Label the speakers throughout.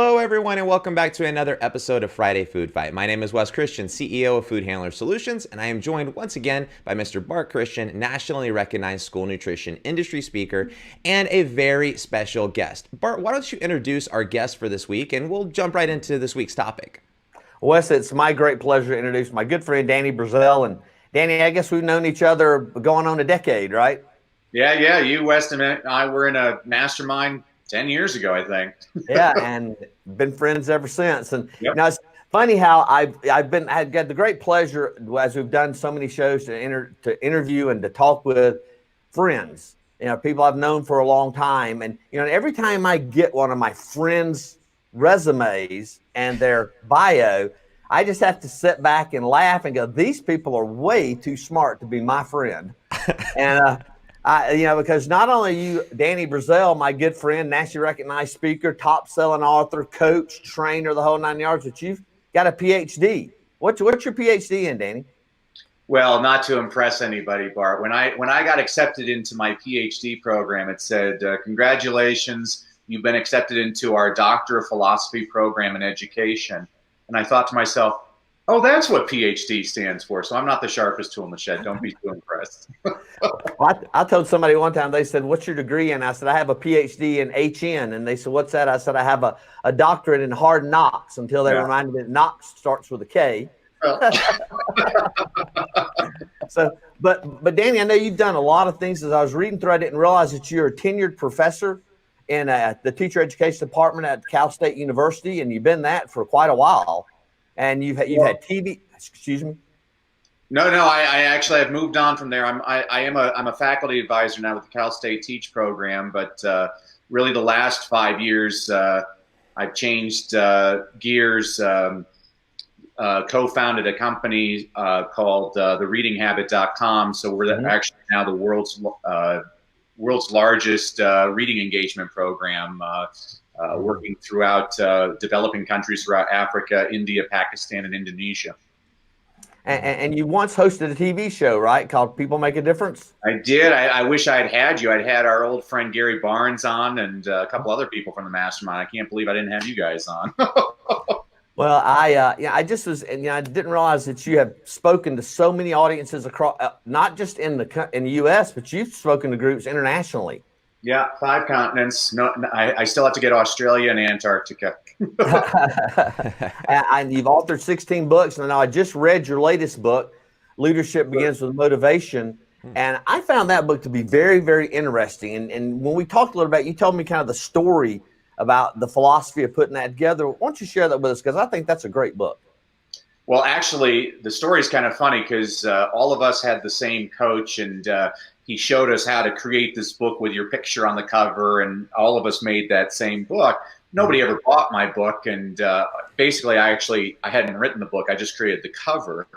Speaker 1: Hello, everyone, and welcome back to another episode of Friday Food Fight. My name is Wes Christian, CEO of Food Handler Solutions, and I am joined once again by Mr. Bart Christian, nationally recognized school nutrition industry speaker, and a very special guest. Bart, why don't you introduce our guest for this week, and we'll jump right into this week's topic.
Speaker 2: Wes, it's my great pleasure to introduce my good friend, Danny Brassell. And Danny, I guess we've known each other going on a decade, right?
Speaker 3: Yeah. You, Wes, and I were in a mastermind 10 years ago, I think.
Speaker 2: Yeah, and been friends ever since. And
Speaker 3: Yep.
Speaker 2: now it's funny how I've got the great pleasure, as we've done so many shows, to interview and to talk with friends, people I've known for a long time. And every time I get one of my friends' resumes and their bio, I just have to sit back and laugh and go, these people are way too smart to be my friend. And because not only you, Danny Brassell, my good friend, nationally recognized speaker, top-selling author, coach, trainer, the whole 9 yards, but you've got a Ph.D. What's your Ph.D. in, Danny?
Speaker 3: Well, not to impress anybody, Bart. When I got accepted into my Ph.D. program, it said, congratulations, you've been accepted into our Doctor of Philosophy program in education. And I thought to myself, oh, that's what Ph.D. stands for. So I'm not the sharpest tool in the shed. Don't be too impressed.
Speaker 2: Well, I told somebody one time, they said, what's your degree in? I said, I have a Ph.D. in HN. And they said, what's that? I said, I have a doctorate in hard knocks, until they reminded me that knocks starts with a K. But Danny, I know you've done a lot of things. As I was reading through, I didn't realize that you're a tenured professor in the teacher education department at Cal State University, and you've been that for quite a while. And you've had TV. Excuse me.
Speaker 3: No, I actually have moved on from there. I'm a faculty advisor now with the Cal State Teach program, but really the last 5 years I've changed gears. Co-founded a company called thereadinghabit.com. So we're actually now the world's largest reading engagement program, working throughout developing countries throughout Africa, India, Pakistan, and Indonesia.
Speaker 2: And you once hosted a TV show, right, called People Make a Difference?
Speaker 3: I did. I wish I'd had you. I'd had our old friend Gary Barnes on and a couple other people from the mastermind. I can't believe I didn't have you guys on.
Speaker 2: Well, I just was, I didn't realize that you have spoken to so many audiences across, not just in the U.S., but you've spoken to groups internationally.
Speaker 3: Yeah, 5 continents. No, I still have to get Australia and Antarctica.
Speaker 2: And you've authored 16 books, and now I just read your latest book, Leadership Begins with Motivation, and I found that book to be very, very interesting. And when we talked a little bit, you told me kind of the story about the philosophy of putting that together. Why don't you share that with us? Because I think that's a great book.
Speaker 3: Well, actually, the story is kind of funny because all of us had the same coach, and he showed us how to create this book with your picture on the cover, and all of us made that same book. Nobody ever bought my book, and basically I hadn't written the book. I just created the cover.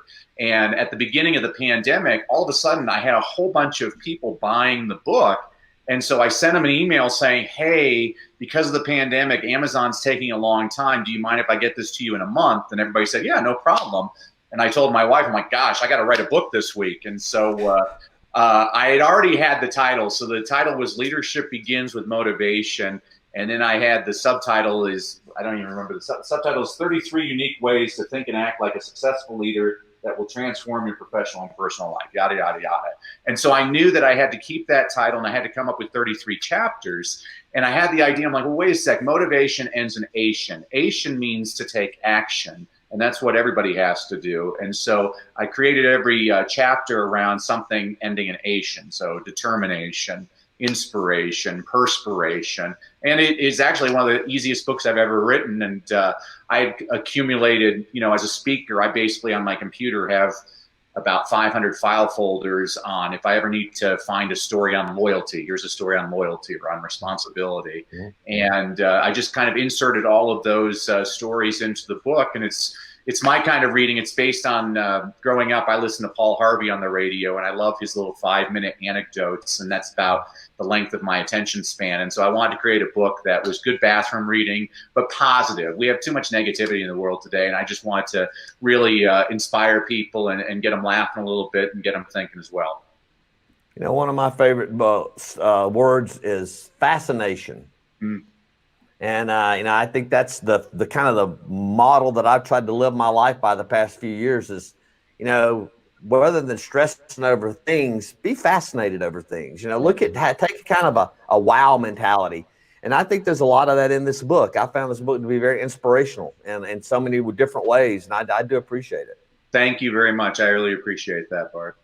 Speaker 3: And at the beginning of the pandemic, all of a sudden I had a whole bunch of people buying the book. And so I sent them an email saying, hey, because of the pandemic, Amazon's taking a long time. Do you mind if I get this to you in a month? And everybody said, yeah, no problem. And I told my wife, I'm like, gosh, I got to write a book this week. And so I had already had the title. So the title was Leadership Begins with Motivation. And then I had the subtitle I don't even remember, the subtitle is 33 Unique Ways to Think and Act Like a Successful Leader that will transform your professional and personal life, yada, yada, yada. And so I knew that I had to keep that title, and I had to come up with 33 chapters. And I had the idea, I'm like, well, wait a sec, motivation ends in ation. Ation means to take action, and that's what everybody has to do. And so I created every chapter around something ending in ation, so determination, inspiration, perspiration. And it is actually one of the easiest books I've ever written. And I accumulated, as a speaker, I basically on my computer have about 500 file folders on if I ever need to find a story on loyalty. Here's a story on loyalty or on responsibility. And I just kind of inserted all of those stories into the book. And it's my kind of reading. It's based on growing up. I listened to Paul Harvey on the radio, and I love his little 5-minute anecdotes, and that's about the length of my attention span. And so I wanted to create a book that was good bathroom reading, but positive. We have too much negativity in the world today, and I just wanted to really inspire people and get them laughing a little bit and get them thinking as well.
Speaker 2: One of my favorite words is fascination. And I think that's the kind of the model that I've tried to live my life by the past few years is, rather than stressing over things, be fascinated over things. Look at take kind of a wow mentality. And I think there's a lot of that in this book. I found this book to be very inspirational and in so many different ways, and I do appreciate it.
Speaker 3: Thank you very much. I really appreciate that, Bart.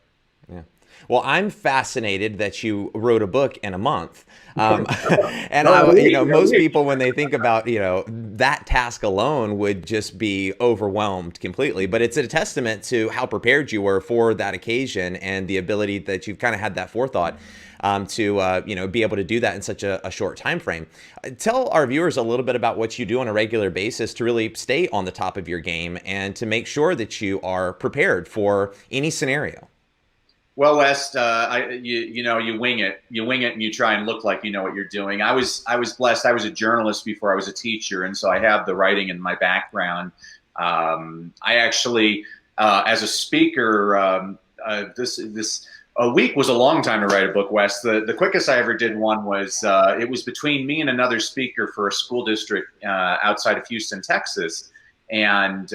Speaker 1: Yeah. Well, I'm fascinated that you wrote a book in a month. And most people, when they think about, that task alone would just be overwhelmed completely. But it's a testament to how prepared you were for that occasion and the ability that you've kind of had that forethought to be able to do that in such a short time frame. Tell our viewers a little bit about what you do on a regular basis to really stay on the top of your game and to make sure that you are prepared for any scenario.
Speaker 3: Well, Wes, you wing it. You wing it, and you try and look like you know what you're doing. I was blessed. I was a journalist before I was a teacher, and so I have the writing in my background. I actually, as a speaker, a week was a long time to write a book, Wes. The quickest I ever did one was it was between me and another speaker for a school district outside of Houston, Texas, and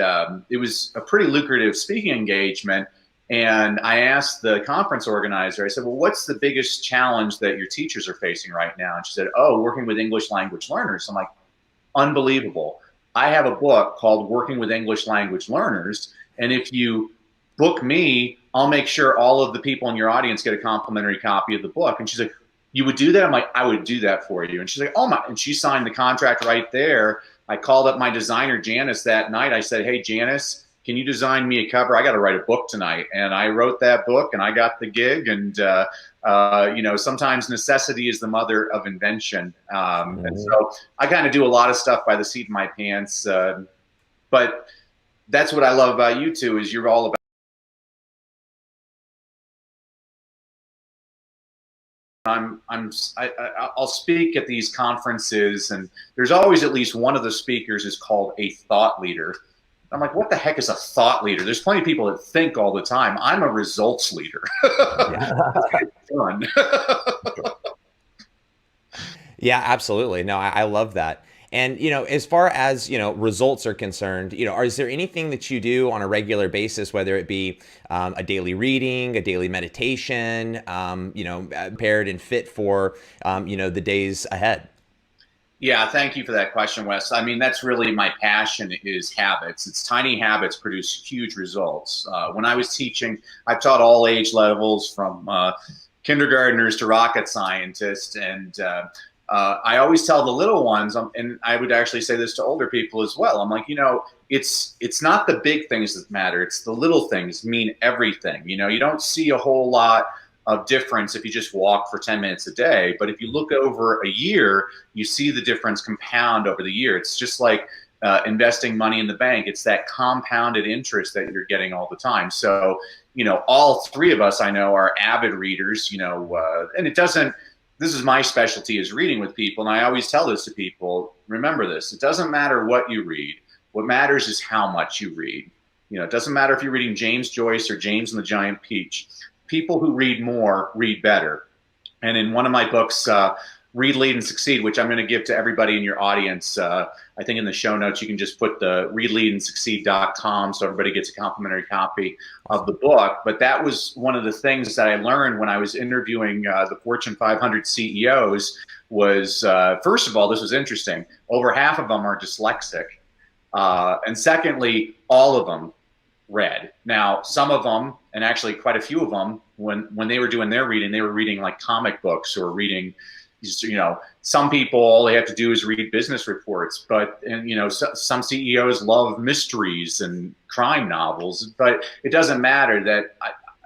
Speaker 3: it was a pretty lucrative speaking engagement. And I asked the conference organizer, I said, well, what's the biggest challenge that your teachers are facing right now? And she said, oh, working with English language learners. I'm like, unbelievable. I have a book called Working with English Language Learners. And if you book me, I'll make sure all of the people in your audience get a complimentary copy of the book. And she's like, you would do that? I'm like, I would do that for you. And she's like, oh my, and she signed the contract right there. I called up my designer, Janice, that night. I said, hey, Janice, can you design me a cover? I got to write a book tonight. And I wrote that book and I got the gig. And, sometimes necessity is the mother of invention. And so I kind of do a lot of stuff by the seat of my pants. But that's what I love about you two is you're all about I'll speak at these conferences, and there's always at least one of the speakers is called a thought leader. I'm like, what the heck is a thought leader? There's plenty of people that think all the time. I'm a results leader. It's kind of fun.
Speaker 1: Yeah, absolutely. No, I love that. And, as far as, results are concerned, is there anything that you do on a regular basis, whether it be a daily reading, a daily meditation, prepared and fit for, the days ahead?
Speaker 3: Yeah, thank you for that question, Wes. I mean, that's really my passion is habits. It's tiny habits produce huge results. When I was teaching, I've taught all age levels from kindergartners to rocket scientists. And I always tell the little ones, and I would actually say this to older people as well. I'm like, it's not the big things that matter. It's the little things mean everything. You don't see a whole lot of difference if you just walk for 10 minutes a day. But if you look over a year, you see the difference compound over the year. It's just like investing money in the bank. It's that compounded interest that you're getting all the time. So, all three of us I know are avid readers, and it doesn't, this is my specialty is reading with people. And I always tell this to people, remember this, it doesn't matter what you read. What matters is how much you read. It doesn't matter if you're reading James Joyce or James and the Giant Peach. People who read more read better. And in one of my books, Read, Lead, and Succeed, which I'm going to give to everybody in your audience, I think in the show notes you can just put the readleadandsucceed.com so everybody gets a complimentary copy of the book. But that was one of the things that I learned when I was interviewing the Fortune 500 CEOs was, first of all, this was interesting. Over half of them are dyslexic. And secondly, all of them read. Now, some of them, and actually quite a few of them, when they were doing their reading, they were reading like comic books or reading, some people, all they have to do is read business reports. But, some CEOs love mysteries and crime novels. But it doesn't matter that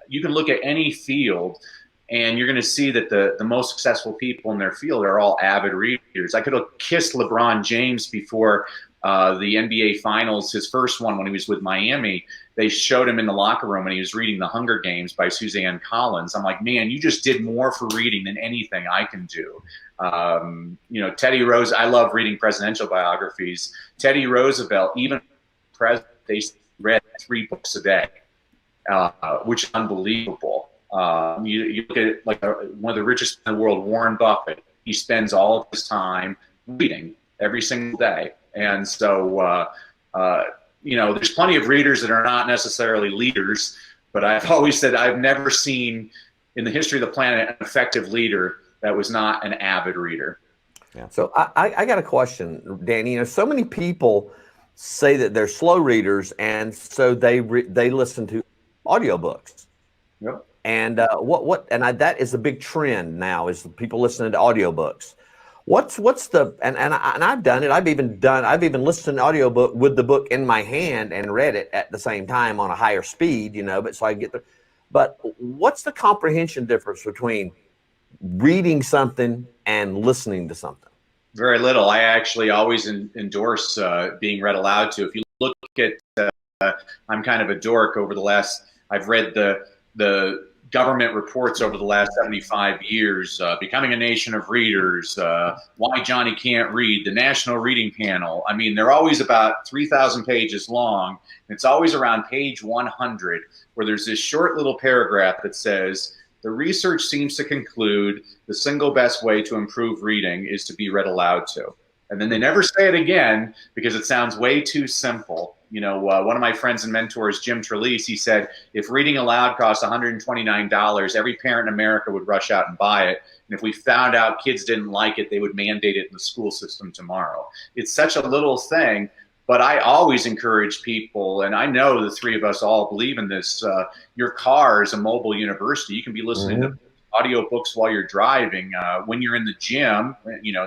Speaker 3: you can look at any field and you're going to see that the most successful people in their field are all avid readers. I could have kissed LeBron James before the NBA Finals, his first one when he was with Miami. They showed him in the locker room and he was reading The Hunger Games by Suzanne Collins. I'm like, man, you just did more for reading than anything I can do. Teddy Roosevelt, I love reading presidential biographies. Teddy Roosevelt, even president, they read 3 books a day, which is unbelievable. You look at like one of the richest in the world, Warren Buffett. He spends all of his time reading. every single day. And so, there's plenty of readers that are not necessarily leaders, but I've always said I've never seen in the history of the planet an effective leader that was not an avid reader.
Speaker 2: Yeah. So I got a question, Danny. So many people say that they're slow readers, and so they listen to audiobooks.
Speaker 3: Yep.
Speaker 2: And that is a big trend now, is people listening to audiobooks. What's the and I've done it. I've even listened to an audiobook with the book in my hand and read it at the same time on a higher speed, but so I get the. But what's the comprehension difference between reading something and listening to something?
Speaker 3: Very little. I actually always endorse being read aloud to. If you look at, I'm kind of a dork. I've read the government reports over the last 75 years, Becoming a Nation of Readers, Why Johnny Can't Read, the National Reading Panel. I mean, they're always about 3,000 pages long. It's always around page 100 where there's this short little paragraph that says, the research seems to conclude the single best way to improve reading is to be read aloud to. And then they never say it again because it sounds way too simple. One of my friends and mentors, Jim Trelease, he said, if reading aloud costs $129, every parent in America would rush out and buy it. And if we found out kids didn't like it, they would mandate it in the school system tomorrow. It's such a little thing, but I always encourage people, and I know the three of us all believe in this, your car is a mobile university. You can be listening to audiobooks while you're driving, when you're in the gym.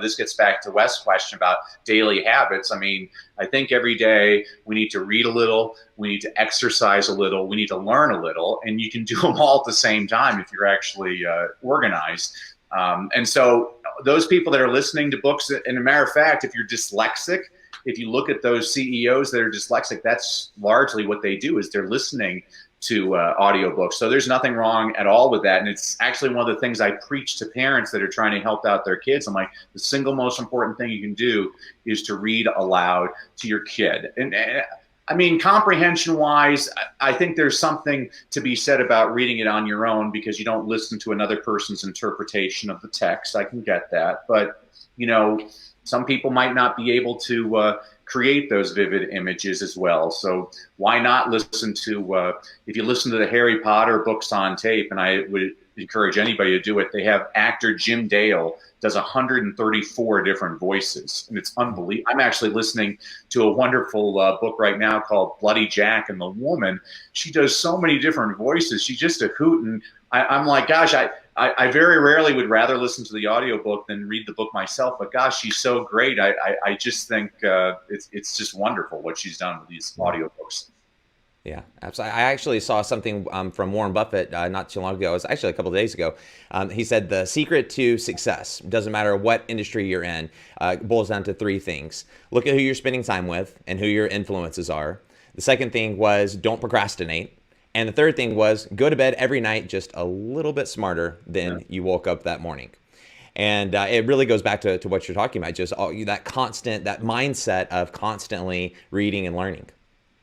Speaker 3: This gets back to Wes' question about daily habits. I mean, I think every day we need to read a little, we need to exercise a little, we need to learn a little, and you can do them all at the same time if you're actually organized. And so those people that are listening to books, and a matter of fact, if you're dyslexic, if you look at those CEOs that are dyslexic, that's largely what they do, is they're listening to audiobooks. So there's nothing wrong at all with that. And it's actually one of the things I preach to parents that are trying to help out their kids. I'm like, the single most important thing you can do is to read aloud to your kid. And I mean, comprehension wise, I think there's something to be said about reading it on your own because you don't listen to another person's interpretation of the text. I can get that. But, some people might not be able to create those vivid images as well. So why not listen to, if you listen to the Harry Potter books on tape, and I would encourage anybody to do it, they have actor Jim Dale does 134 different voices, and it's unbelievable. I'm actually listening to a wonderful book right now called Bloody Jack and the Woman. She does so many different voices. She's just a hoot, and I'm like, gosh, I very rarely would rather listen to the audiobook than read the book myself, but gosh, she's so great. I just think it's just wonderful what she's done with these audiobooks.
Speaker 1: Yeah, absolutely. I actually saw something from Warren Buffett not too long ago. It was actually a couple of days ago. He said the secret to success, doesn't matter what industry you're in, boils down to three things. Look at who you're spending time with and who your influences are. The second thing was don't procrastinate. And the third thing was go to bed every night just a little bit smarter than you woke up that morning. And it really goes back to what you're talking about, just that mindset of constantly reading and learning.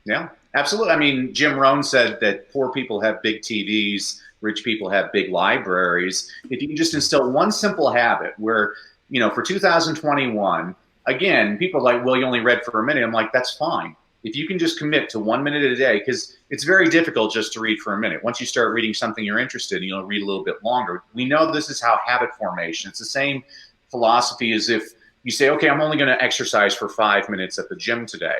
Speaker 3: Yeah, absolutely. I mean, Jim Rohn said that poor people have big TVs, rich people have big libraries. If you can just instill one simple habit where, for 2021, again, people are like, well, you only read for a minute. I'm like, that's fine. If you can just commit to 1 minute a day, because it's very difficult just to read for a minute. Once you start reading something you're interested in, you'll read a little bit longer. We know this is how habit formation. It's the same philosophy as if you say, okay, I'm only going to exercise for 5 minutes at the gym today.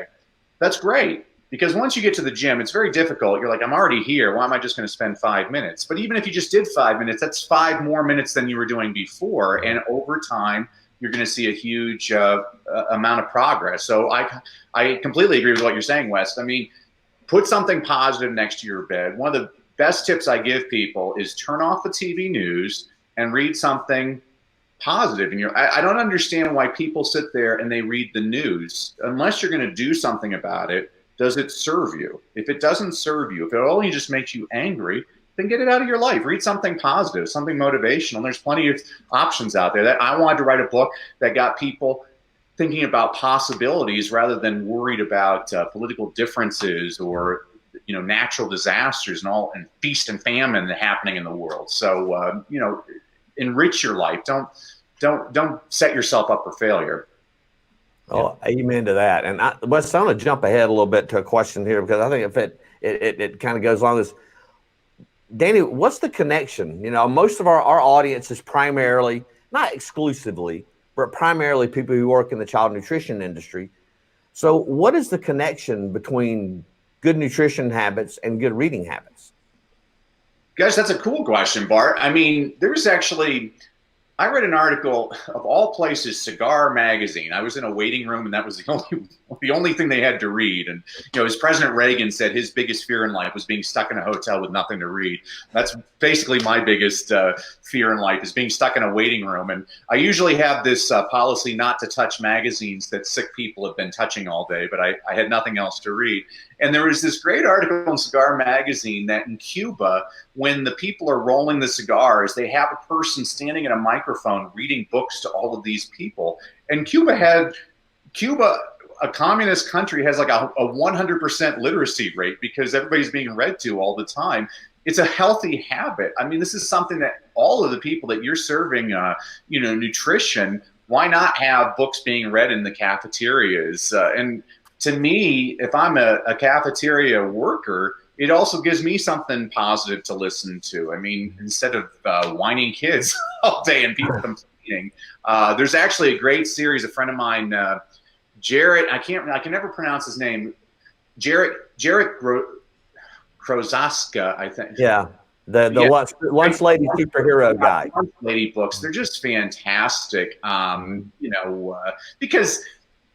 Speaker 3: That's great. Because once you get to the gym, it's very difficult. You're like, I'm already here. Why am I just going to spend 5 minutes? But even if you just did 5 minutes, that's 5 more minutes than you were doing before. And over time, you're going to see a huge amount of progress. So I completely agree with what you're saying, Wes. I mean, put something positive next to your bed. One of the best tips I give people is turn off the TV news and read something positive. And I don't understand why people sit there and they read the news. Unless you're going to do something about it, does it serve you? If it doesn't serve you, if it only just makes you angry, then get it out of your life. Read something positive, something motivational. There's plenty of options out there. That I wanted to write a book that got people thinking about possibilities rather than worried about political differences or natural disasters and feast and famine happening in the world. So enrich your life. Don't set yourself up for failure.
Speaker 2: Oh, amen to that. And Wes, I'm going to jump ahead a little bit to a question here because I think if it kind of goes along this. Danny, what's the connection? You know, most of our audience is primarily, not exclusively, but primarily people who work in the child nutrition industry. So, what is the connection between good nutrition habits and good reading habits?
Speaker 3: Guys, that's a cool question, Bart. I mean, there was actually, I read an article of all places, Cigar Magazine. I was in a waiting room, and that was the only thing they had to read. And as President Reagan said, his biggest fear in life was being stuck in a hotel with nothing to read. That's basically my biggest fear in life, is being stuck in a waiting room. And I usually have this policy not to touch magazines that sick people have been touching all day, but I had nothing else to read. And there was this great article in Cigar Magazine that in Cuba, when the people are rolling the cigars, they have a person standing at a microphone reading books to all of these people. And Cuba, a communist country, has like a 100% literacy rate because everybody's being read to all the time. It's a healthy habit. I mean, this is something that all of the people that you're serving, nutrition, why not have books being read in the cafeterias? And to me, if I'm a cafeteria worker, it also gives me something positive to listen to. I mean, instead of whining kids all day and people complaining, there's actually a great series. A friend of mine, Jarrett, I can never pronounce his name. Jarrett Krozaska, I think.
Speaker 2: Yeah, the lunch lady superhero guy.
Speaker 3: Lunch lady books, they're just fantastic. Because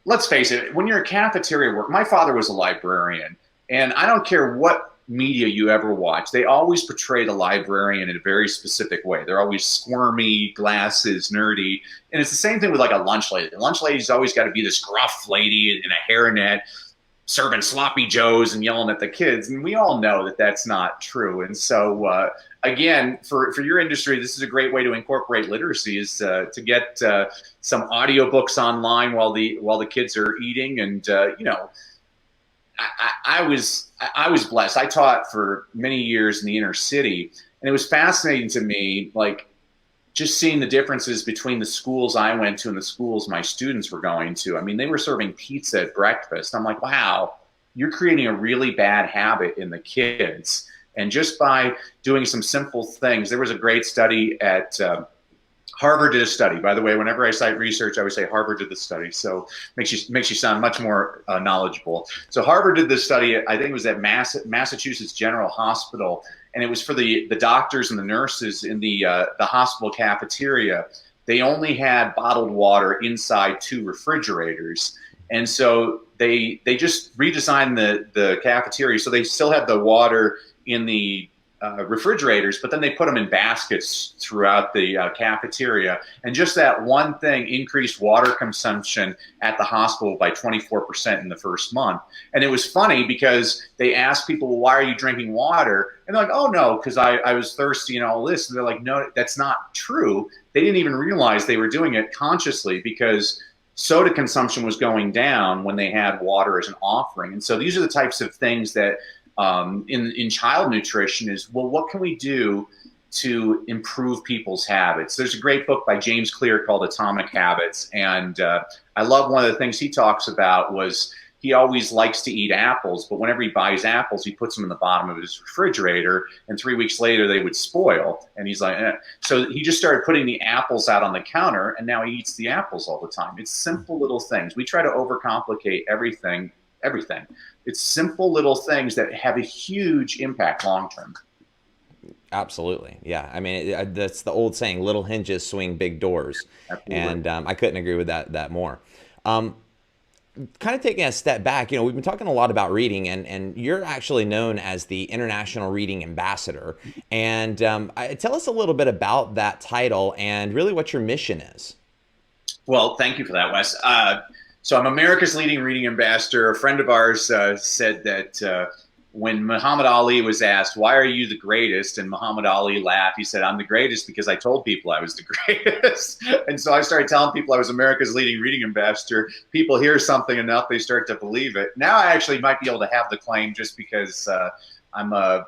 Speaker 3: let's face it, when you're a cafeteria worker, my father was a librarian, and I don't care what media you ever watch, they always portray the librarian in a very specific way. They're always squirmy, glasses, nerdy. And it's the same thing with like a lunch lady. The lunch lady's always got to be this gruff lady in a hairnet, serving sloppy joes and yelling at the kids. And we all know that that's not true. And so, again, for your industry, this is a great way to incorporate literacy, is to get some audiobooks online while the kids are eating. And, I was blessed. I taught for many years in the inner city, and it was fascinating to me, like, just seeing the differences between the schools I went to and the schools my students were going to. I mean, they were serving pizza at breakfast. I'm like, wow, you're creating a really bad habit in the kids. And just by doing some simple things, there was a great study at Harvard did a study. By the way, whenever I cite research, I would say Harvard did the study. So makes you sound much more knowledgeable. So Harvard did this study. I think it was at Massachusetts General Hospital, and it was for the doctors and the nurses in the hospital cafeteria. They only had bottled water inside 2 refrigerators, and so they just redesigned the cafeteria so they still had the water in the refrigerators, but then they put them in baskets throughout the cafeteria. And just that one thing increased water consumption at the hospital by 24% in the first month. And it was funny because they asked people, well, why are you drinking water? And they're like, oh, no, because I was thirsty and all this. And they're like, no, that's not true. They didn't even realize they were doing it consciously because soda consumption was going down when they had water as an offering. And so these are the types of things that in child nutrition is, well, what can we do to improve people's habits? There's a great book by James Clear called Atomic Habits. And I love one of the things he talks about was he always likes to eat apples, but whenever he buys apples, he puts them in the bottom of his refrigerator, and 3 weeks later they would spoil. And he's like, eh. So he just started putting the apples out on the counter, and now he eats the apples all the time. It's simple little things. We try to overcomplicate everything. It's simple little things that have a huge impact long term.
Speaker 1: Absolutely. Yeah. I mean, that's the old saying, little hinges swing big doors. Absolutely. And I couldn't agree with that more. Kind of taking a step back, we've been talking a lot about reading, and you're actually known as the International Reading Ambassador. And tell us a little bit about that title and really what your mission is.
Speaker 3: Well, thank you for that, Wes. So I'm America's leading reading ambassador. A friend of ours said that when Muhammad Ali was asked, why are you the greatest? And Muhammad Ali laughed. He said, I'm the greatest because I told people I was the greatest. And so I started telling people I was America's leading reading ambassador. People hear something enough, they start to believe it. Now I actually might be able to have the claim just because I'm a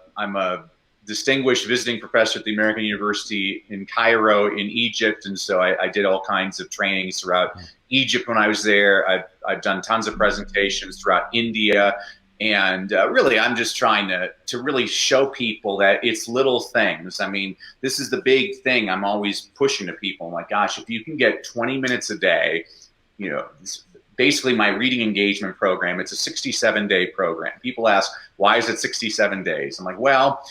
Speaker 3: distinguished visiting professor at the American University in Cairo in Egypt. And so I did all kinds of trainings throughout Egypt when I was there. I've done tons of presentations throughout India. And really, I'm just trying to really show people that it's little things. I mean, this is the big thing I'm always pushing to people. I'm like, gosh, if you can get 20 minutes a day, you know, basically my reading engagement program, it's a 67-day program. People ask, why is it 67 days? I'm like, well,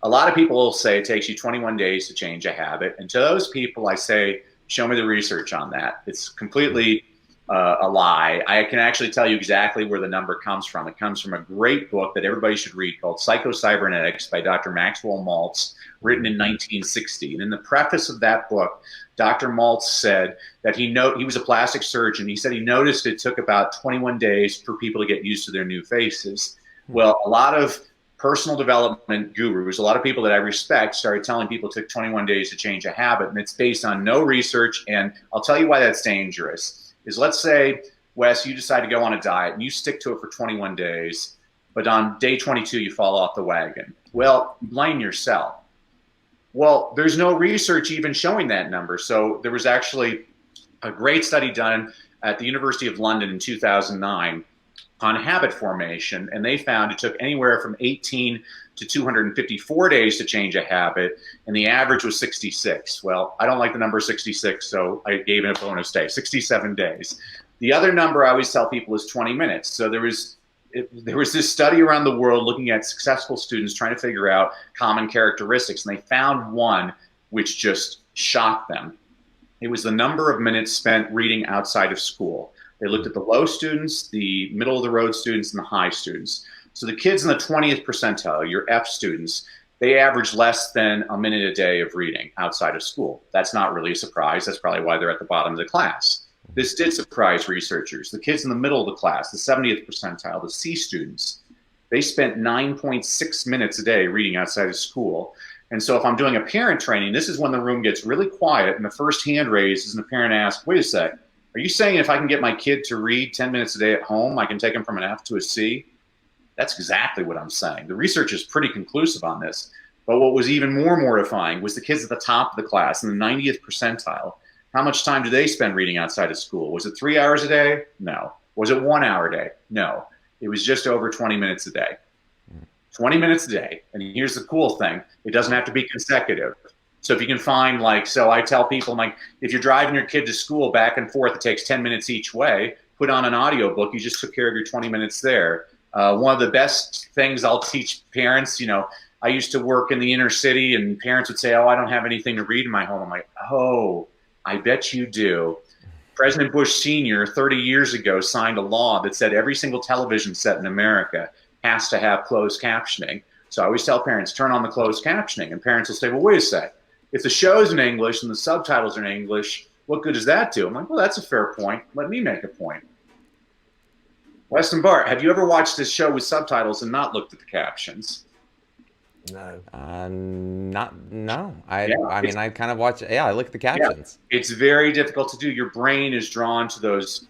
Speaker 3: a lot of people will say it takes you 21 days to change a habit. And to those people, I say, show me the research on that. It's completely a lie. I can actually tell you exactly where the number comes from. It comes from a great book that everybody should read called Psycho-Cybernetics by Dr. Maxwell Maltz, written in 1960. And in the preface of that book, Dr. Maltz said that he was a plastic surgeon. He said he noticed it took about 21 days for people to get used to their new faces. Well, a lot of personal development gurus, a lot of people that I respect, started telling people it took 21 days to change a habit, and it's based on no research. And I'll tell you why that's dangerous. Is let's say, Wes, you decide to go on a diet and you stick to it for 21 days, but on day 22 you fall off the wagon. Well, you blame yourself. Well, there's no research even showing that number. So there was actually a great study done at the University of London in 2009 on habit formation, and they found it took anywhere from 18 to 254 days to change a habit, and the average was 66. Well, I don't like the number 66, so I gave it a bonus day, 67 days. The other number I always tell people is 20 minutes. So there was this study around the world looking at successful students trying to figure out common characteristics, and they found one which just shocked them. It was the number of minutes spent reading outside of school. They looked at the low students, the middle of the road students, and the high students. So the kids in the 20th percentile, your F students, they average less than a minute a day of reading outside of school. That's not really a surprise. That's probably why they're at the bottom of the class. This did surprise researchers. The kids in the middle of the class, the 70th percentile, the C students, they spent 9.6 minutes a day reading outside of school. And so if I'm doing a parent training, this is when the room gets really quiet and the first hand raises and the parent asks, wait a sec, are you saying if I can get my kid to read 10 minutes a day at home, I can take him from an F to a C? That's exactly what I'm saying. The research is pretty conclusive on this. But what was even more mortifying was the kids at the top of the class in the 90th percentile. How much time do they spend reading outside of school? Was it 3 hours a day? No. Was it 1 hour a day? No. It was just over 20 minutes a day. 20 minutes a day. And here's the cool thing. It doesn't have to be consecutive. So if you can find, like, so I tell people, like, if you're driving your kid to school back and forth, it takes 10 minutes each way, put on an audiobook, you just took care of your 20 minutes there. One of the best things I'll teach parents, you know, I used to work in the inner city and parents would say, oh, I don't have anything to read in my home. I'm like, oh, I bet you do. President Bush Sr. 30 years ago signed a law that said every single television set in America has to have closed captioning. So I always tell parents, turn on the closed captioning. And parents will say, well, wait a sec. If the show's in English and the subtitles are in English, what good does that do? I'm like, well, that's a fair point. Let me make a point. Weston Bart, have you ever watched this show with subtitles and not looked at the captions?
Speaker 2: No.
Speaker 1: No. I mean, I kind of watch. Yeah, I look at the captions.
Speaker 3: Yeah, it's very difficult to do. Your brain is drawn to those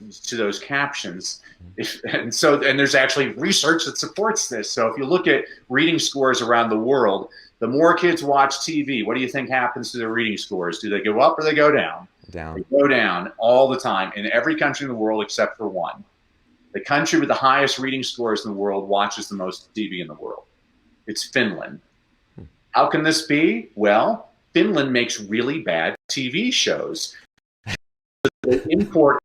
Speaker 3: captions, and there's actually research that supports this. So if you look at reading scores around the world, the more kids watch TV, what do you think happens to their reading scores? Do they go up or they go down?
Speaker 1: Down.
Speaker 3: They go down all the time in every country in the world except for one. The country with the highest reading scores in the world watches the most TV in the world. It's Finland. How can this be? Well, Finland makes really bad TV shows. They import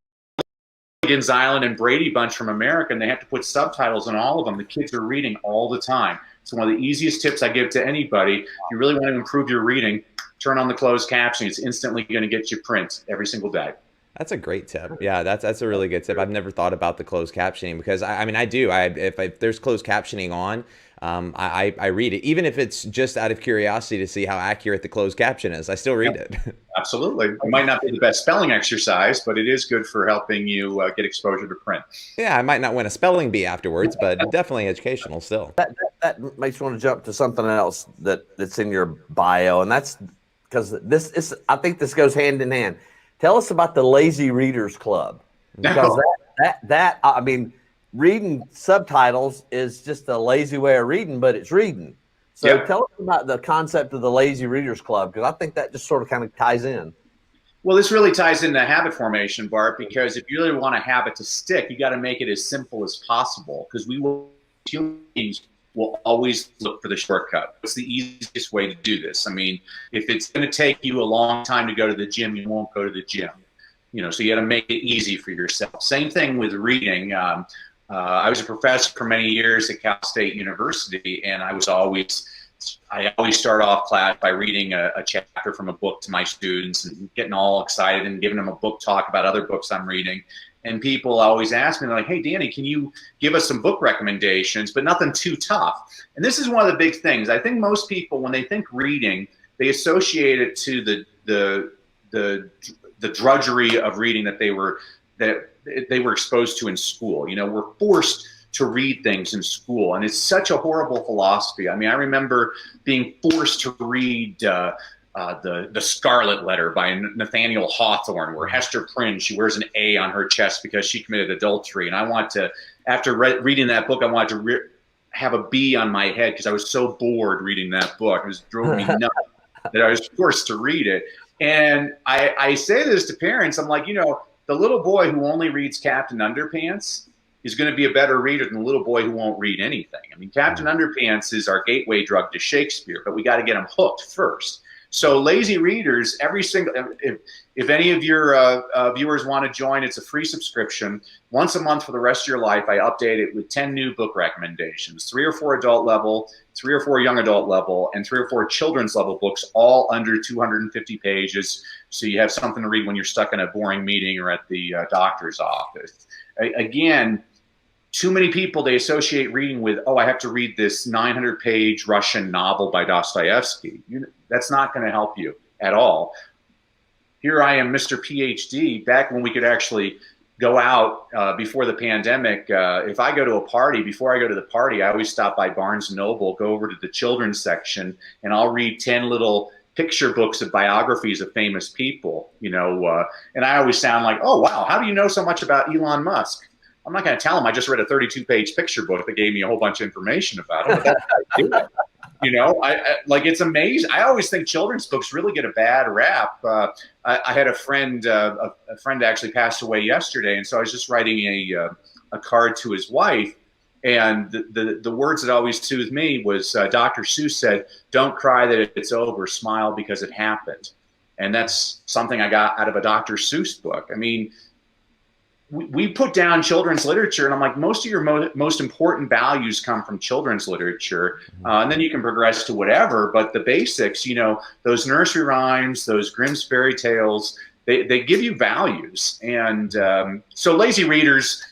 Speaker 3: Gilligan's Island and Brady Bunch from America, and they have to put subtitles on all of them. The kids are reading all the time. So one of the easiest tips I give to anybody, if you really want to improve your reading, turn on the closed captioning. It's instantly going to get you print every single day.
Speaker 1: That's a great tip. Yeah, that's a really good tip. I've never thought about the closed captioning because I mean I do. If there's closed captioning on, I read it, even if it's just out of curiosity to see how accurate the closed caption is. I still read it.
Speaker 3: Absolutely. It might not be the best spelling exercise, but it is good for helping you get exposure to print.
Speaker 1: Yeah, I might not win a spelling bee afterwards, but definitely educational still.
Speaker 2: That makes me want to jump to something else that's in your bio, and that's because I think this goes hand in hand. Tell us about the Lazy Readers Club, because I mean, reading subtitles is just a lazy way of reading, but it's reading. So
Speaker 3: Yeah.
Speaker 2: tell us about the concept of the Lazy Readers Club, because I think that just sort of kind of ties in.
Speaker 3: Well, this really ties into habit formation, Bart, because if you really want a habit to stick, you got to make it as simple as possible, because human beings will always look for the shortcut. What's the easiest way to do this? I mean, if it's going to take you a long time to go to the gym, you won't go to the gym. So you got to make it easy for yourself. Same thing with reading. I was a professor for many years at Cal State University, and I always start off class by reading a chapter from a book to my students and getting all excited and giving them a book talk about other books I'm reading. And people always ask me, like, hey, Danny, can you give us some book recommendations, but nothing too tough? And this is one of the big things. I think most people, when they think reading, they associate it to the drudgery of reading that they were exposed to in school. We're forced to read things in school, and it's such a horrible philosophy. I mean, I remember being forced to read the Scarlet Letter by Nathaniel Hawthorne, where Hester Prynne, she wears an A on her chest because she committed adultery, and I want to, after reading that book, I wanted to have a B on my head because I was so bored reading that book. It drove me nuts that I was forced to read it. And I say this to parents. I'm like, the little boy who only reads Captain Underpants is going to be a better reader than the little boy who won't read anything. I mean, Captain Underpants is our gateway drug to Shakespeare, but we got to get them hooked first. So Lazy Readers, if any of your viewers want to join, it's a free subscription. Once a month for the rest of your life, I update it with 10 new book recommendations, 3 or 4 adult level, 3 or 4 young adult level, and 3 or 4 children's level books, all under 250 pages. So you have something to read when you're stuck in a boring meeting or at the doctor's office. Again, too many people, they associate reading with, oh, I have to read this 900-page Russian novel by Dostoevsky. That's not going to help you at all. Here I am, Mr. Ph.D., back when we could actually go out before the pandemic. If I go to a party, before I go to the party, I always stop by Barnes & Noble, go over to the children's section, and I'll read 10 little picture books of biographies of famous people, and I always sound like, oh, wow, how do you know so much about Elon Musk? I'm not going to tell him I just read a 32-page picture book that gave me a whole bunch of information about him. But that's how I do it. Like, it's amazing. I always think children's books really get a bad rap. I had a friend actually passed away yesterday, and so I was just writing a card to his wife, and the words that always soothed me was Dr. Seuss said, "Don't cry that it's over, smile because it happened," and that's something I got out of a Dr. Seuss book. I mean, we put down children's literature, and I'm like, most of your most important values come from children's literature, and then you can progress to whatever. But the basics, those nursery rhymes, those Grimm's fairy tales, they give you values. And so Lazy Readers,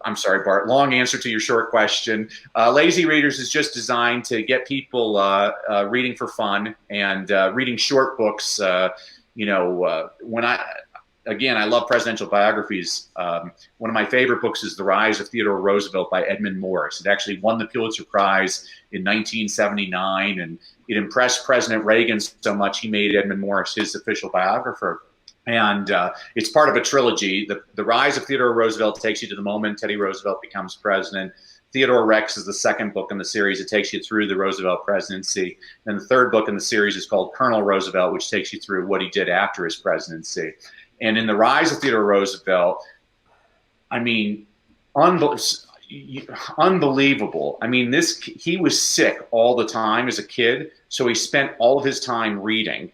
Speaker 3: I'm sorry, Bart, long answer to your short question. Lazy Readers is just designed to get people reading for fun and reading short books. Again, I love presidential biographies. One of my favorite books is The Rise of Theodore Roosevelt by Edmund Morris. It actually won the Pulitzer Prize in 1979, and it impressed President Reagan so much he made Edmund Morris his official biographer. And it's part of a trilogy. The Rise of Theodore Roosevelt takes you to the moment Teddy Roosevelt becomes president. Theodore Rex is the second book in the series. It takes you through the Roosevelt presidency. And the third book in the series is called Colonel Roosevelt, which takes you through what he did after his presidency. And in The Rise of Theodore Roosevelt, I mean, unbelievable. I mean, he was sick all the time as a kid, so he spent all of his time reading.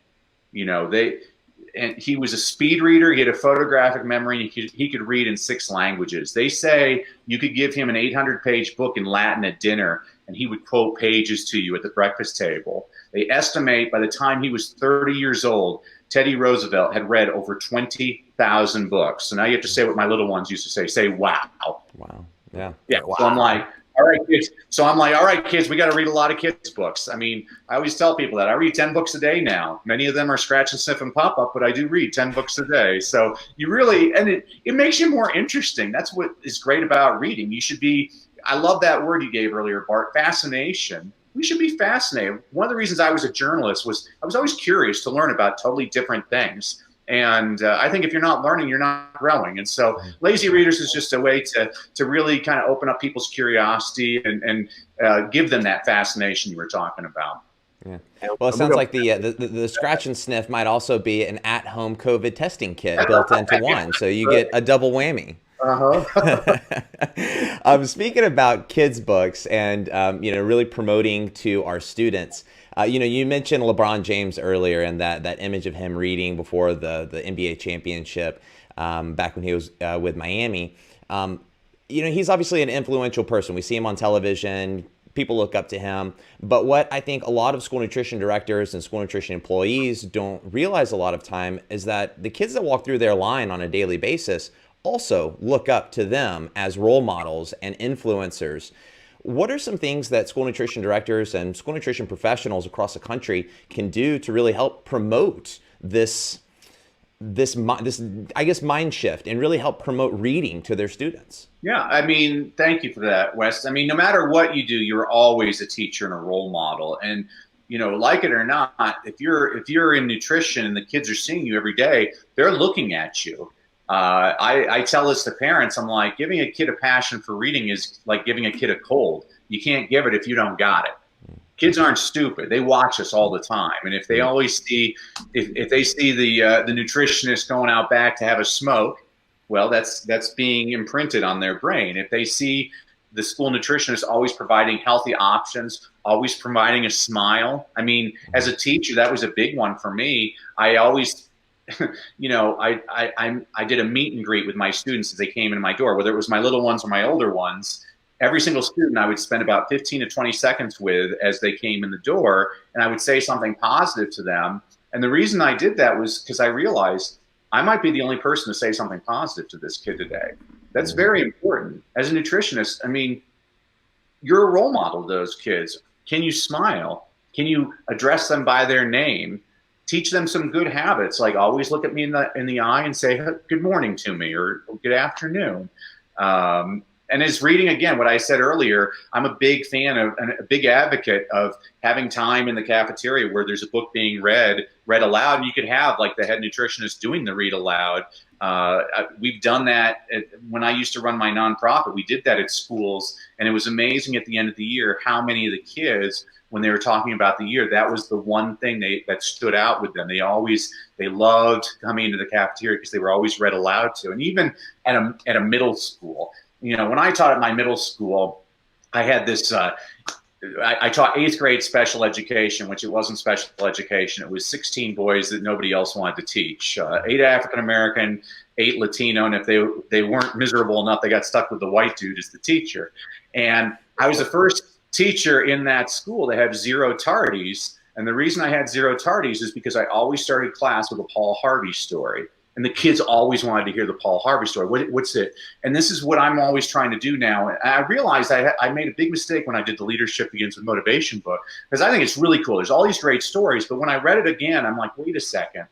Speaker 3: And he was a speed reader. He had a photographic memory. He could read in 6 languages. They say you could give him an 800-page book in Latin at dinner, and he would quote pages to you at the breakfast table. They estimate by the time he was 30 years old, Teddy Roosevelt had read over 20,000 books. So now you have to say what my little ones used to say, wow.
Speaker 1: Wow. Yeah.
Speaker 3: Yeah.
Speaker 2: Wow.
Speaker 3: So I'm like, all right, kids. All right, kids, we got to read a lot of kids' books. I mean, I always tell people that I read 10 books a day now. Many of them are scratch and sniff and pop up, but I do read 10 books a day. So it makes you more interesting. That's what is great about reading. I love that word you gave earlier, Bart, fascination. We should be fascinated. One of the reasons I was a journalist was I was always curious to learn about totally different things. And I think if you're not learning, you're not growing. And so lazy readers is just a way to really kind of open up people's curiosity and give them that fascination you were talking about.
Speaker 1: Yeah. Well, it sounds like the scratch and sniff might also be an at-home COVID testing kit built into one, so you get a double whammy. Speaking about kids' books and really promoting to our students, you mentioned LeBron James earlier and that image of him reading before the NBA championship back when he was with Miami. He's obviously an influential person. We see him on television. People look up to him. But what I think a lot of school nutrition directors and school nutrition employees don't realize a lot of time is that the kids that walk through their line on a daily basis also look up to them as role models and influencers. What are some things that school nutrition directors and school nutrition professionals across the country can do to really help promote this I guess mind shift and really help promote reading to their students?
Speaker 3: Yeah, I mean, thank you for that, Wes. I mean, no matter what you do, you're always a teacher and a role model. And like it or not, if you're in nutrition and the kids are seeing you every day, they're looking at you. I tell this to parents. I'm like, giving a kid a passion for reading is like giving a kid a cold. You can't give it if you don't got it. Kids aren't stupid. They watch us all the time. And if they always see, if they see the nutritionist going out back to have a smoke, well, that's being imprinted on their brain. If they see the school nutritionist always providing healthy options, always providing a smile. I mean, as a teacher, that was a big one for me. I always, I did a meet and greet with my students as they came into my door, whether it was my little ones or my older ones. Every single student I would spend about 15 to 20 seconds with as they came in the door, and I would say something positive to them. And the reason I did that was because I realized I might be the only person to say something positive to this kid today. That's very important. As a nutritionist, I mean, you're a role model to those kids. Can you smile? Can you address them by their name? Teach them some good habits, like always look at me in the eye and say good morning to me or good afternoon. And as reading, again, what I said earlier, I'm a big fan of and a big advocate of having time in the cafeteria where there's a book being read aloud, and you could have like the head nutritionist doing the read aloud. We've done that when I used to run my nonprofit. We did that at schools, and it was amazing at the end of the year how many of the kids, when they were talking about the year, that was the one thing that stood out with them. They loved coming into the cafeteria because they were always read aloud to. And even at a middle school, when I taught at my middle school, I had this, I taught 8th grade special education, which it wasn't special education. It was 16 boys that nobody else wanted to teach, 8 African-American, 8 Latino. And if they weren't miserable enough, they got stuck with the white dude as the teacher. And I was the first teacher in that school to have 0 tardies. And the reason I had 0 tardies is because I always started class with a Paul Harvey story. And the kids always wanted to hear the Paul Harvey story. What's it? And this is what I'm always trying to do now. And I realized I made a big mistake when I did the Leadership Begins with Motivation book, because I think it's really cool. There's all these great stories. But when I read it again, I'm like, wait a second.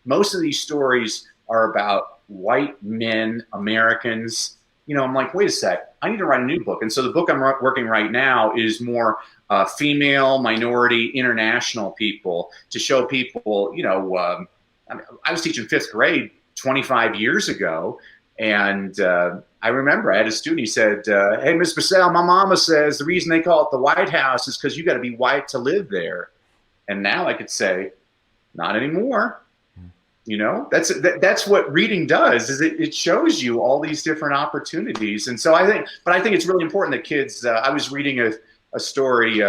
Speaker 3: Most of these stories are about white men, Americans. I'm like, wait a sec. I need to write a new book. And so the book I'm working right now is more female, minority, international people, to show people, I was teaching 5th grade 25 years ago, and I remember I had a student. He said, "Hey, Miss Brassell, my mama says the reason they call it the White House is because you got to be white to live there." And now I could say, "Not anymore." That's what reading does. Is it shows you all these different opportunities. And so I think it's really important that kids. I was reading a story.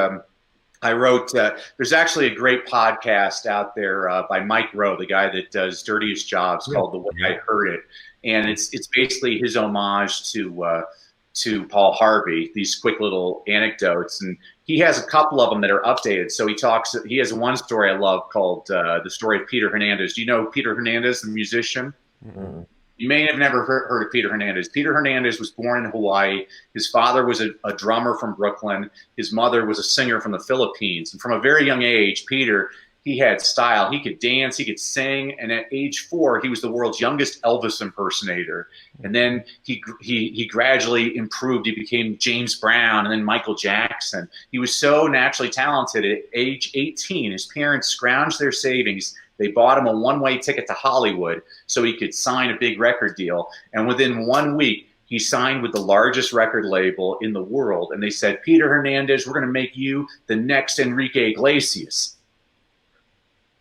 Speaker 3: I wrote, there's actually a great podcast out there by Mike Rowe, the guy that does Dirtiest Jobs, called The Way I Heard It. And it's basically his homage to Paul Harvey, these quick little anecdotes. And he has a couple of them that are updated. So he has one story I love called the story of Peter Hernandez. Do you know Peter Hernandez, the musician? Mm-hmm. You may have never heard of Peter Hernandez. Peter Hernandez was born in Hawaii. His father was a drummer from Brooklyn. His mother was a singer from the Philippines. And from a very young age, Peter, he had style. He could dance. He could sing. And at age 4, he was the world's youngest Elvis impersonator. And then he gradually improved. He became James Brown and then Michael Jackson. He was so naturally talented. At age 18, his parents scrounged their savings, They bought him a one-way ticket to Hollywood so he could sign a big record deal. And within 1 week, he signed with the largest record label in the world. And they said, Peter Hernandez, we're going to make you the next Enrique Iglesias.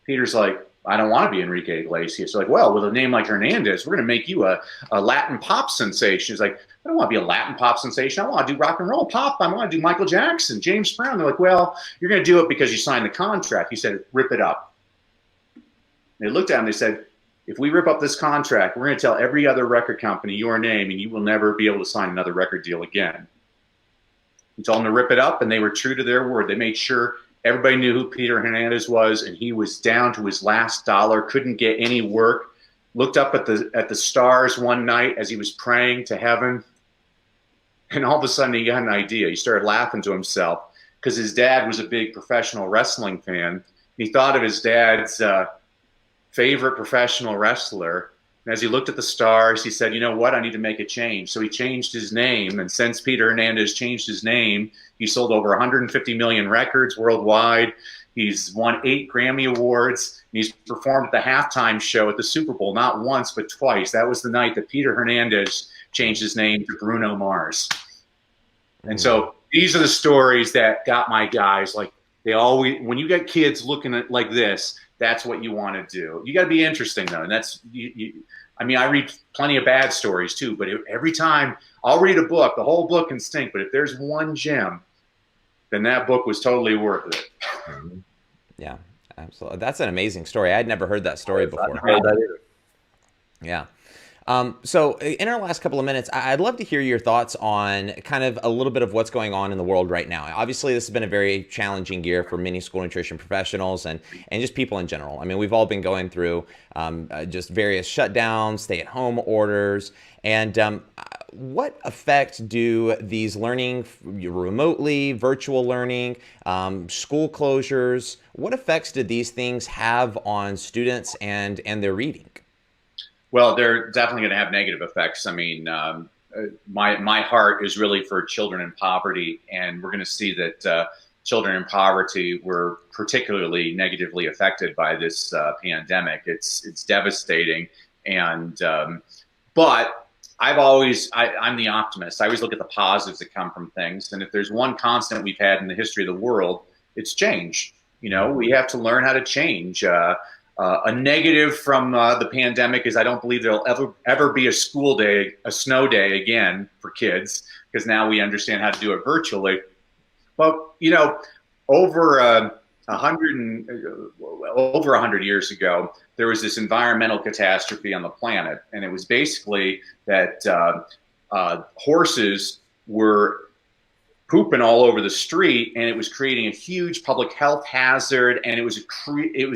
Speaker 3: Peter's like, I don't want to be Enrique Iglesias. They're like, well, with a name like Hernandez, we're going to make you a Latin pop sensation. He's like, I don't want to be a Latin pop sensation. I want to do rock and roll pop. I want to do Michael Jackson, James Brown. They're like, well, you're going to do it because you signed the contract. He said, rip it up. And they looked at him. They said, if we rip up this contract, we're going to tell every other record company your name, and you will never be able to sign another record deal again. He told them to rip it up, and they were true to their word. They made sure everybody knew who Peter Hernandez was, and he was down to his last dollar, couldn't get any work. Looked up at the stars one night as he was praying to heaven, and all of a sudden he got an idea. He started laughing to himself because his dad was a big professional wrestling fan. He thought of his dad's favorite professional wrestler. And as he looked at the stars, he said, you know what, I need to make a change. So he changed his name. And since Peter Hernandez changed his name, he sold over 150 million records worldwide. He's won 8 Grammy Awards. And he's performed at the halftime show at the Super Bowl, not once, but twice. That was the night that Peter Hernandez changed his name to Bruno Mars. And so these are the stories that got my guys. Like, they always, when you get kids looking at like this, that's what you want to do. You got to be interesting, though. And that's, I mean, I read plenty of bad stories, too. But every time I'll read a book, the whole book can stink. But if there's one gem, then that book was totally worth it.
Speaker 1: Yeah, absolutely. That's an amazing story. I'd never heard that story before.
Speaker 2: I never heard that either.
Speaker 1: Yeah. So in our last couple of minutes, I'd love to hear your thoughts on kind of a little bit of what's going on in the world right now. Obviously, this has been a very challenging year for many school nutrition professionals and just people in general. I mean, we've all been going through just various shutdowns, stay-at-home orders, and what effect do these learning remotely, virtual learning, school closures, what effects did these things have on students and their reading?
Speaker 3: Well, they're definitely going to have negative effects. I mean, my heart is really for children in poverty, and we're going to see that children in poverty were particularly negatively affected by this pandemic. It's devastating, and but I'm the optimist. I always look at the positives that come from things, and if there's one constant we've had in the history of the world, it's change. You know, we have to learn how to change. A negative from the pandemic is I don't believe there'll ever be a school day, a snow day again for kids, because now we understand how to do it virtually. Well, you know, over 100 years ago, there was this environmental catastrophe on the planet, and it was basically that horses were pooping all over the street, and it was creating a huge public health hazard, and it was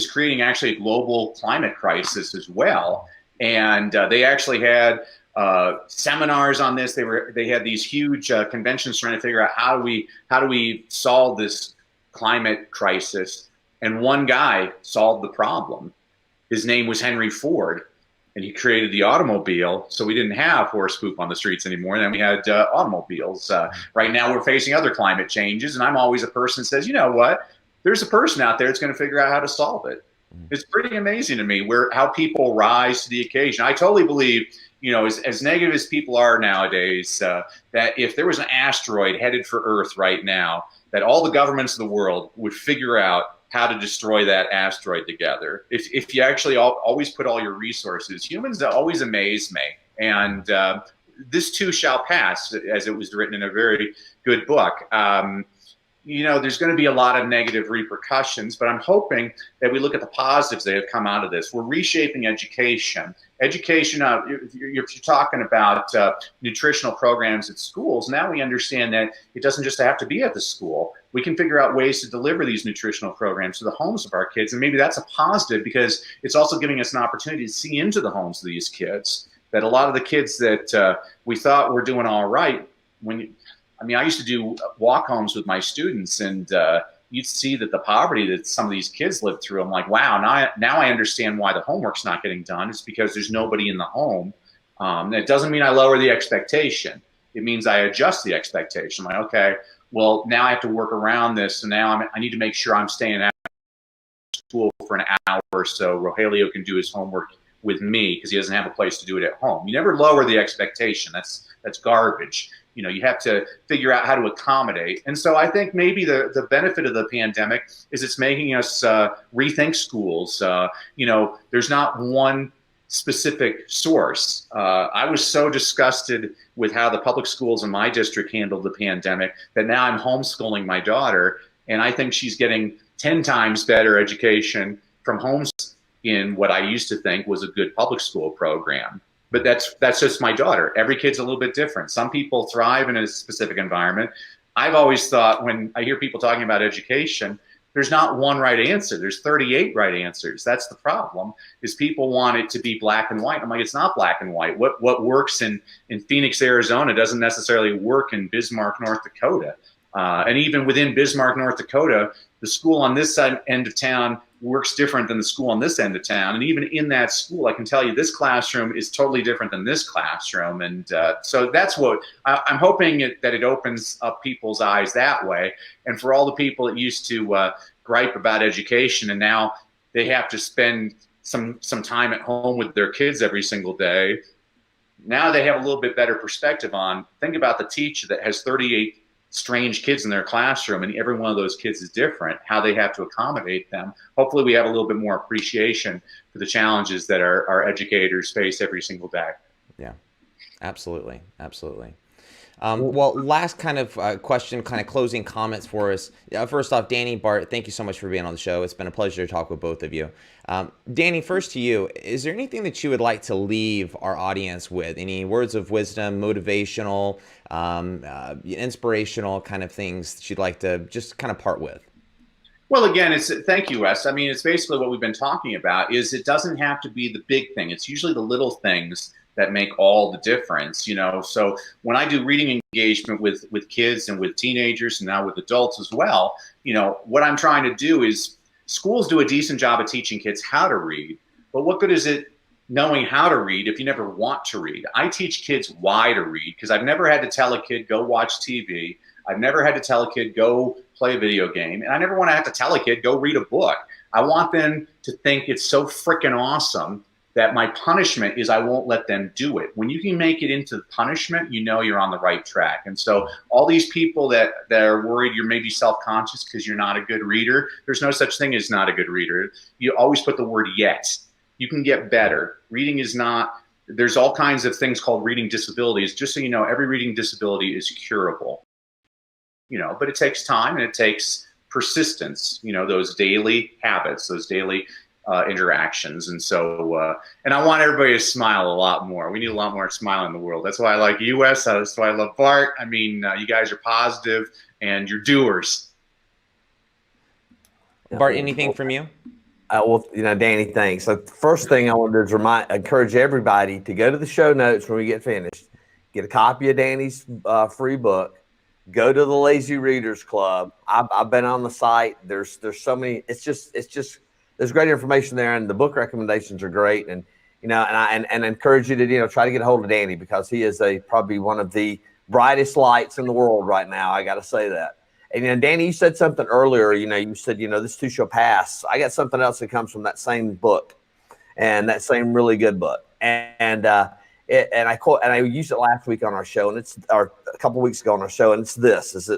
Speaker 3: creating actually a global climate crisis as well. And they actually had seminars on this. They had these huge conventions trying to figure out how do we solve this climate crisis. And one guy solved the problem. His name was Henry Ford. And he created the automobile, so we didn't have horse poop on the streets anymore. And then we had automobiles. Right now, we're facing other climate changes, and I'm always a person that says, you know what? There's a person out there that's going to figure out how to solve it. It's pretty amazing to me how people rise to the occasion. I totally believe, you know, as negative as people are nowadays, that if there was an asteroid headed for Earth right now, that all the governments of the world would figure out how to destroy that asteroid together. If you actually always put all your resources, humans always amaze me. And this too shall pass, as it was written in a very good book. You know, there's going to be a lot of negative repercussions, but I'm hoping that we look at the positives that have come out of this. We're reshaping education. Education, if you're talking about nutritional programs at schools, now we understand that it doesn't just have to be at the school. We can figure out ways to deliver these nutritional programs to the homes of our kids. And maybe that's a positive because it's also giving us an opportunity to see into the homes of these kids. That a lot of the kids that we thought were doing all right, I used to do walk homes with my students, and you'd see that the poverty that some of these kids live through. I'm like, wow, now I understand why the homework's not getting done. It's because there's nobody in the home. It doesn't mean I lower the expectation. It means I adjust the expectation. I'm like, okay, well, now I have to work around this, and now I need to make sure I'm staying after school for an hour or so. Rogelio can do his homework with me because he doesn't have a place to do it at home. You never lower the expectation. That's garbage. You know, you have to figure out how to accommodate. And so I think maybe the benefit of the pandemic is it's making us rethink schools. You know, there's not one specific source. I was so disgusted with how the public schools in my district handled the pandemic that now I'm homeschooling my daughter, and I think she's getting 10 times better education from homes in what I used to think was a good public school program. But that's just my daughter. Every kid's a little bit different. Some people thrive in a specific environment. I've always thought when I hear people talking about education, there's not one right answer. There's 38 right answers. That's the problem, is people want it to be black and white. I'm like, it's not black and white. What works in Phoenix, Arizona doesn't necessarily work in Bismarck, North Dakota. And even within Bismarck, North Dakota, the school on this end of town works different than the school on this end of town. And even in that school, I can tell you this classroom is totally different than this classroom. And so that's what I'm hoping that it opens up people's eyes that way. And for all the people that used to gripe about education and now they have to spend some time at home with their kids every single day, now they have a little bit better perspective on, think about the teacher that has 38 strange kids in their classroom and every one of those kids is different, how they have to accommodate them. Hopefully we have a little bit more appreciation for the challenges that our educators face every single day.
Speaker 1: Yeah, absolutely. Absolutely. Well, last kind of question, kind of closing comments for us. First off, Danny, Bart, thank you so much for being on the show. It's been a pleasure to talk with both of you. Danny, first to you, is there anything that you would like to leave our audience with? Any words of wisdom, motivational, inspirational kind of things that you'd like to just kind of part with?
Speaker 3: Well, again, thank you, Wes. I mean, it's basically what we've been talking about is it doesn't have to be the big thing. It's usually the little things that make all the difference, you know. So when I do reading engagement with kids and with teenagers and now with adults as well, you know, what I'm trying to do is schools do a decent job of teaching kids how to read, but what good is it knowing how to read if you never want to read? I teach kids why to read because I've never had to tell a kid, go watch TV. I've never had to tell a kid, go play a video game. And I never want to have to tell a kid, go read a book. I want them to think it's so freaking awesome that my punishment is I won't let them do it. When you can make it into punishment, you know you're on the right track. And so all these people that are worried you're maybe self-conscious because you're not a good reader, there's no such thing as not a good reader. You always put the word yet. You can get better. Reading is not, there's all kinds of things called reading disabilities. Just so you know, every reading disability is curable. You know, but it takes time and it takes persistence, you know, those daily habits, those daily interactions. And so, and I want everybody to smile a lot more. We need a lot more smile in the world. That's why I like you, Wes. That's why I love Bart. I mean, you guys are positive and you're doers.
Speaker 1: Bart, anything from you?
Speaker 2: Well, you know, Danny, thanks. So the first thing I want to do is encourage everybody to go to the show notes when we get finished, get a copy of Danny's free book, go to the Lazy Readers Club. I've been on the site. There's so many. It's just there's great information there, and the book recommendations are great. And you know, and I encourage you to try to get a hold of Danny because he is probably one of the brightest lights in the world right now. I got to say that. And Danny, you said something earlier. You said this too shall pass. I got something else that comes from that same book, and that same really good book. And I used it last week on our show, and or a couple weeks ago on our show, and it's this: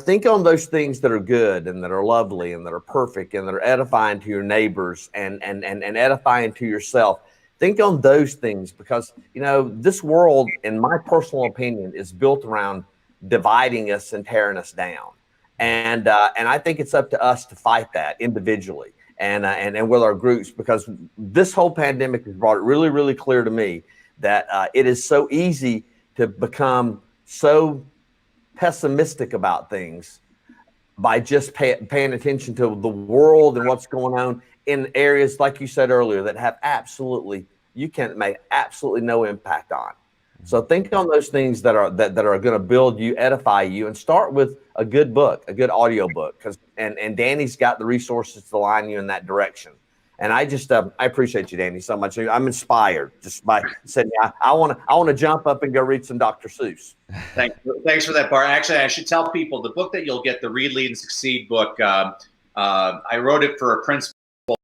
Speaker 2: think on those things that are good and that are lovely and that are perfect and that are edifying to your neighbors and edifying to yourself. Think on those things because, this world, in my personal opinion, is built around dividing us and tearing us down. And I think it's up to us to fight that individually and with our groups, because this whole pandemic has brought it really, really clear to me that it is so easy to become so pessimistic about things by just paying attention to the world and what's going on in areas, like you said earlier, that you can make absolutely no impact on. So think on those things that are going to build you, edify you, and start with a good book, a good audio book, and Danny's got the resources to line you in that direction. And I just I appreciate you, Danny, so much. I'm inspired just by saying I want to jump up and go read some Dr. Seuss.
Speaker 3: Thanks for that, Bart. Actually, I should tell people the book that you'll get, the Read, Lead, and Succeed book. I wrote it for a principal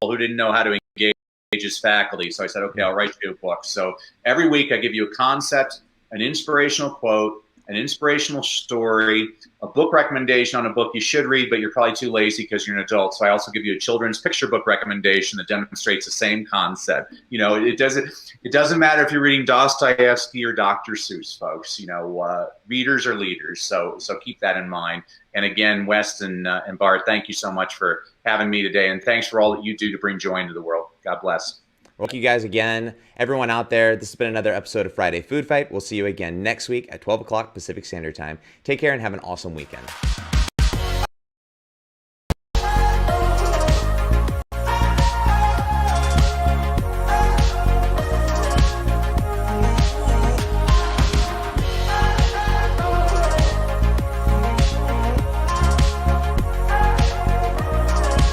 Speaker 3: who didn't know how to engage his faculty. So I said, okay, I'll write you a book. So every week I give you a concept, an inspirational quote, an inspirational story, a book recommendation on a book you should read, but you're probably too lazy because you're an adult. So I also give you a children's picture book recommendation that demonstrates the same concept. You know, it doesn't matter if you're reading Dostoevsky or Dr. Seuss, folks. You know, readers are leaders. So keep that in mind. And again, Wes and Bart, thank you so much for having me today. And thanks for all that you do to bring joy into the world. God bless.
Speaker 1: Well, thank you guys again. Everyone out there, this has been another episode of Friday Food Fight. We'll see you again next week at 12 o'clock Pacific Standard Time. Take care and have an awesome weekend.